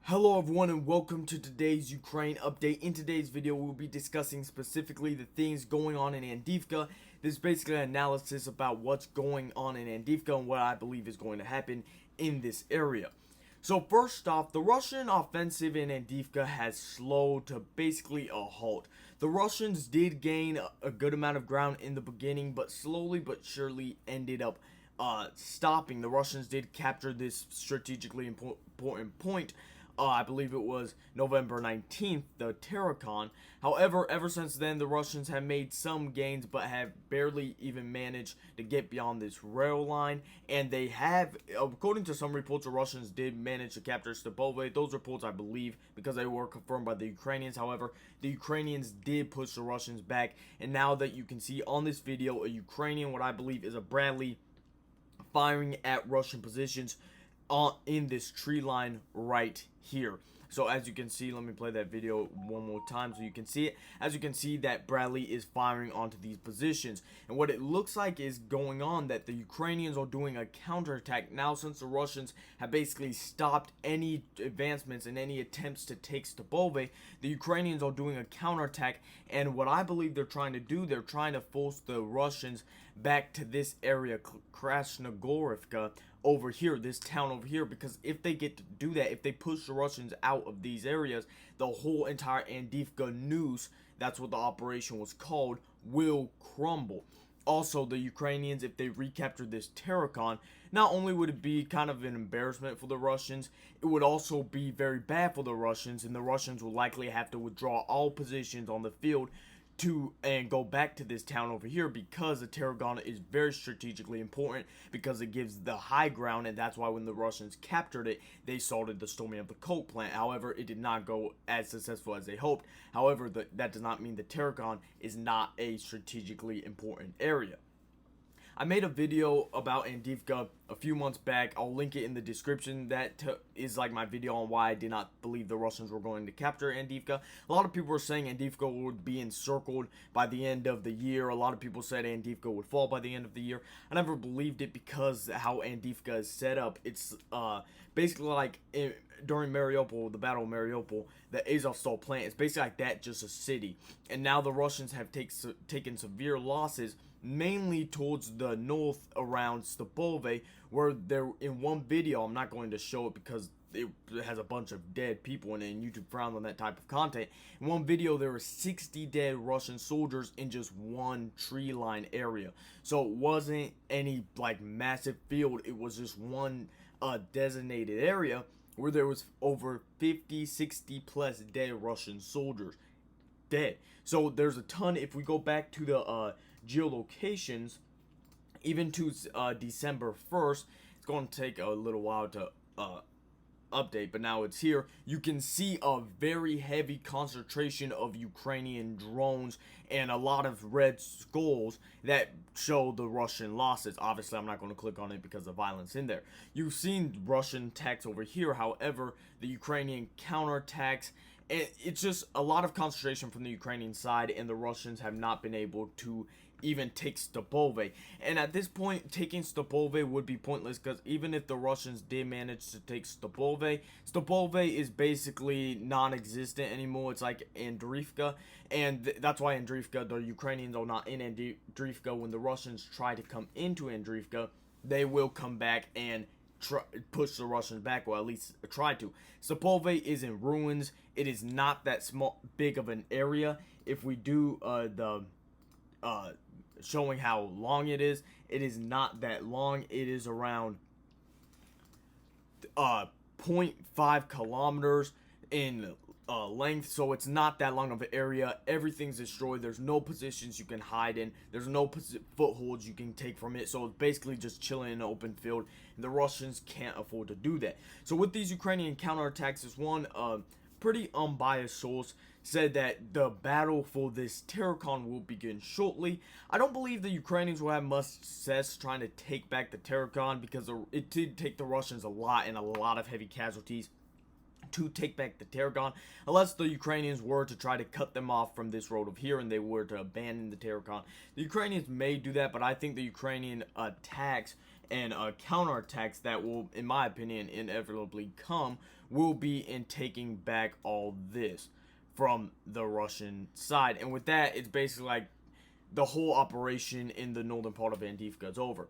Hello everyone and welcome to today's Ukraine update. In today's video we'll be discussing specifically the things going on in Avdiivka. This is basically an analysis about what's going on in Avdiivka and what I believe is going to happen in this area. So first off, the Russian offensive in Avdiivka has slowed to basically a halt. The Russians did gain a good amount of ground in the beginning, but slowly but surely ended up stopping. The Russians did capture this strategically important point. I believe it was November 19th, the Terracon. However, ever since then, the Russians have made some gains, but have barely even managed to get beyond this rail line. And they have, according to some reports, the Russians did manage to capture Stepove. Those reports, I believe, because they were confirmed by the Ukrainians. However, the Ukrainians did push the Russians back. And now that you can see on this video, a Ukrainian, what I believe is a Bradley, firing at Russian positions in this tree line right here. So as you can see, let me play that video one more time so you can see it. As you can see, that Bradley is firing onto these positions, and what it looks like is going on that the Ukrainians are doing a counterattack now, since the Russians have basically stopped any advancements and any attempts to take Stepove. The Ukrainians are doing a counterattack, and what I believe they're trying to do, they're trying to force the Russians back to this area, Krasnogorivka, over here, this town over here, because if they get to do that, if they push the Russians out of these areas, the whole entire Avdiivka noose, that's what the operation was called, will crumble. Also, the Ukrainians, if they recapture this Terracon, not only would it be kind of an embarrassment for the Russians, it would also be very bad for the Russians, and the Russians will likely have to withdraw all positions on the field and go back to this town over here, because the Terracon is very strategically important, because it gives the high ground, and that's why when the Russians captured it, they started the storming of the coke plant. However, it did not go as successful as they hoped. However, that does not mean the Terracon is not a strategically important area. I made a video about Avdiivka a few months back. I'll link it in the description. That is like my video on why I did not believe the Russians were going to capture Avdiivka. A lot of people were saying Avdiivka would be encircled by the end of the year. A lot of people said Avdiivka would fall by the end of the year. I never believed it, because how Avdiivka is set up, it's basically like during Mariupol, the Battle of Mariupol, the Azovstal plant. It's basically like that, just a city. And now the Russians have taken severe losses, mainly towards the north around Stepove, where there, in one video, I'm not going to show it because it has a bunch of dead people in it, and YouTube frowns on that type of content. In one video, there were 60 dead Russian soldiers in just one tree line area. So it wasn't any like massive field, it was just one designated area where there was over 50, 60 plus dead Russian soldiers. Dead. So there's a ton. If we go back to the geolocations, even to December 1st, it's going to take a little while to update, but now it's here. You can see a very heavy concentration of Ukrainian drones and a lot of red skulls that show the Russian losses. Obviously, I'm not going to click on it because of violence in there. You've seen Russian attacks over here. However, the Ukrainian counterattacks, and it's just a lot of concentration from the Ukrainian side, and the Russians have not been able to even take Stepove. And at this point, taking Stepove would be pointless, because even if the Russians did manage to take Stepove, Stepove is basically non-existent anymore. It's like Avdiivka, and that's why Avdiivka, the Ukrainians are not in Avdiivka. When the Russians try to come into Avdiivka, they will come back and push the Russians back, or at least try to. Stepove is in ruins. It is not that big of an area. If we do showing how long it is not that long. It is around 0.5 kilometers in length, so it's not that long of an area. Everything's destroyed. There's no positions you can hide in. There's no footholds you can take from it, so it's basically just chilling in an open field, and the Russians can't afford to do that. So with these Ukrainian counterattacks, this one pretty unbiased source said that the battle for this Terracon will begin shortly. I don't believe the Ukrainians will have much success trying to take back the Terracon, because it did take the Russians a lot and a lot of heavy casualties to take back the Terracon, unless the Ukrainians were to try to cut them off from this road of here and they were to abandon the Terracon. The Ukrainians may do that, but I think the Ukrainian attacks and counterattacks that will, in my opinion, inevitably come will be in taking back all this from the Russian side. And with that, it's basically like the whole operation in the northern part of Avdiivka is over.